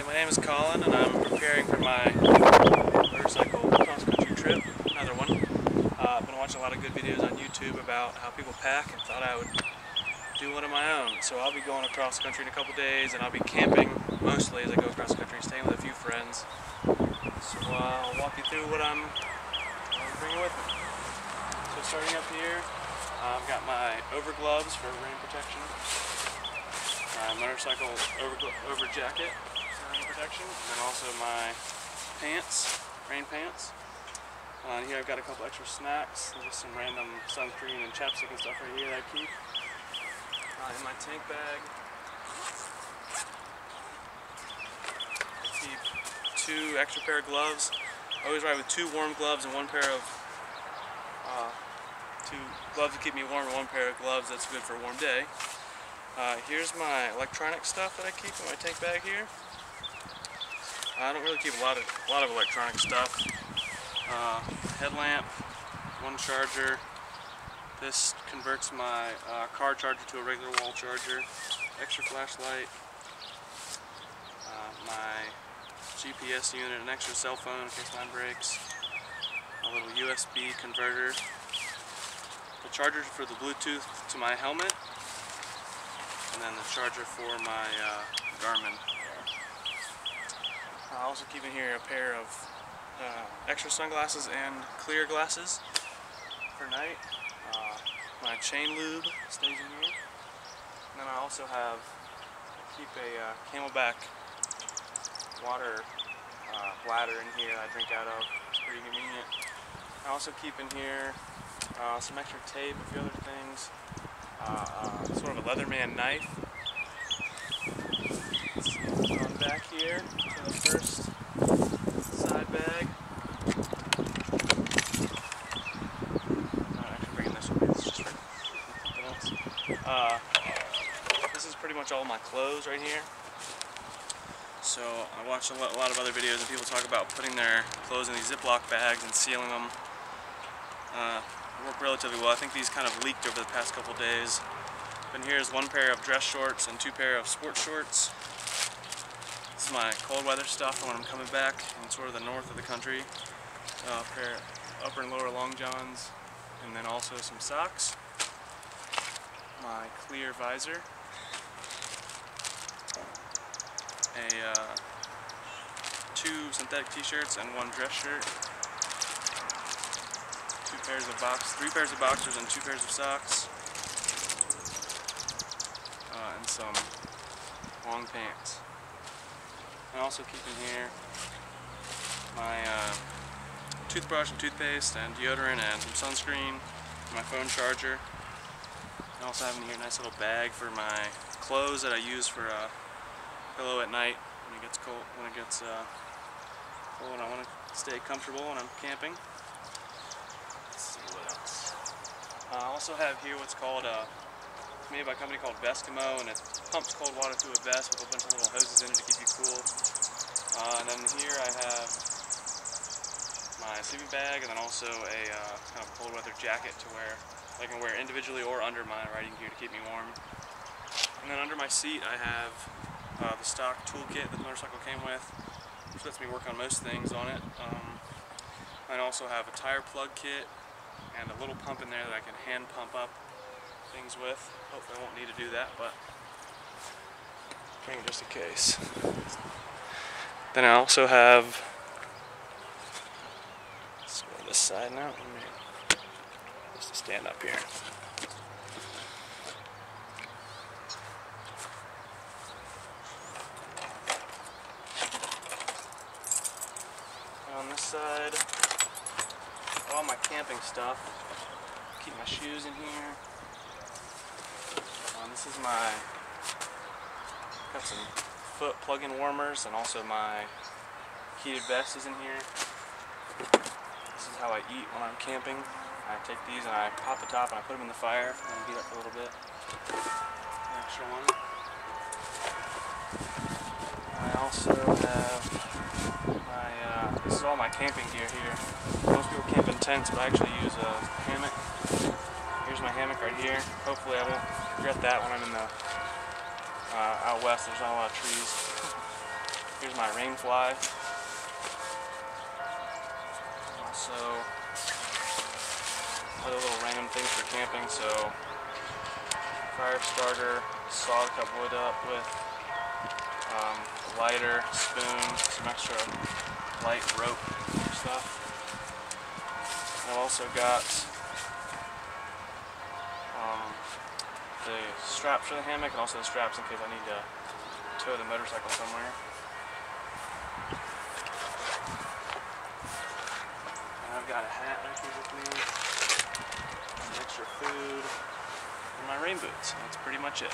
My name is Colin, and I'm preparing for my motorcycle cross-country trip, another one. I've been watching a lot of good videos on YouTube about how people pack and thought I would do one of my own. So I'll be going across country in a couple days, and I'll be camping mostly as I go across country, staying with a few friends. So I'll walk you through what I'm bringing with me. So starting up here, I've got my over gloves for rain protection, my motorcycle over jacket for rain protection, and then also my pants, rain pants. And here I've got a couple extra snacks, just some random sunscreen and chapstick and stuff right here that I keep. In my tank bag, I keep 2 extra pair of gloves. I always ride with 2 warm gloves and 1 pair of 2 gloves to keep me warm and 1 pair of gloves that's good for a warm day. Here's my electronic stuff that I keep in my tank bag here. I don't really keep a lot of electronic stuff. Headlamp, 1 charger. This converts my car charger to a regular wall charger. Extra flashlight. My GPS unit, an extra cell phone in case mine breaks. A little USB converter. The charger for the Bluetooth to my helmet. And then the charger for my Garmin. I also keep in here a pair of extra sunglasses and clear glasses for night. My chain lube stays in here. And then I also keep a Camelback water bladder in here that I drink out of. It's pretty convenient. I also keep in here some extra tape, a few other things. Sort of a Leatherman knife. On back here to the first side bag. I'm actually bringing this with me. This is just for something else. This is pretty much all my clothes right here. So I watch a lot of other videos and people talk about putting their clothes in these Ziploc bags and sealing them. Work relatively well. I think these kind of leaked over the past couple days. And here's 1 pair of dress shorts and 2 pair of sports shorts. This is my cold weather stuff when I'm coming back in sort of the north of the country. A pair of upper and lower long johns, and then also some socks. My clear visor. 2 synthetic t-shirts and 1 dress shirt. 3 pairs of boxers and 2 pairs of socks. And some long pants. I also keep in here my toothbrush and toothpaste and deodorant and some sunscreen, and my phone charger. I also have in here a nice little bag for my clothes that I use for a pillow at night when it gets cold. Cold and I want to stay comfortable when I'm camping. Let's see what else. I also have here what's called it's made by a company called Veskimo, and it pumps cold water through a vest with a bunch of little hoses in it to keep you cool. And then here I have my sleeping bag, and then also a kind of cold weather jacket to wear. I can wear individually or under my riding gear to keep me warm. And then under my seat I have the stock toolkit that the motorcycle came with, which lets me work on most things on it. I also have a tire plug kit and a little pump in there that I can hand pump up things with. Hopefully I won't need to do that, but bring it just in case. Then I also have, let's go to this side now, just to stand up here. And on this side, all my camping stuff. Keep my shoes in here. This is got some foot plug-in warmers, and also my heated vest is in here. This is how I eat when I'm camping. I take these and I pop the top and I put them in the fire and heat up for a little bit. An extra one. I also have this is all my camping gear here. Most people camp in tents, but I actually use a hammock. Here's my hammock right here. Hopefully I won't regret that when I'm in the out west. There's not a lot of trees. Here's my rain fly. Also, other little random things for camping. So, fire starter, saw a couple wood up with, a lighter, spoon, some extra light rope stuff. I've also got the straps for the hammock and also the straps in case I need to tow the motorcycle somewhere. And I've got a hat right here with me, some extra food, and my rain boots. That's pretty much it.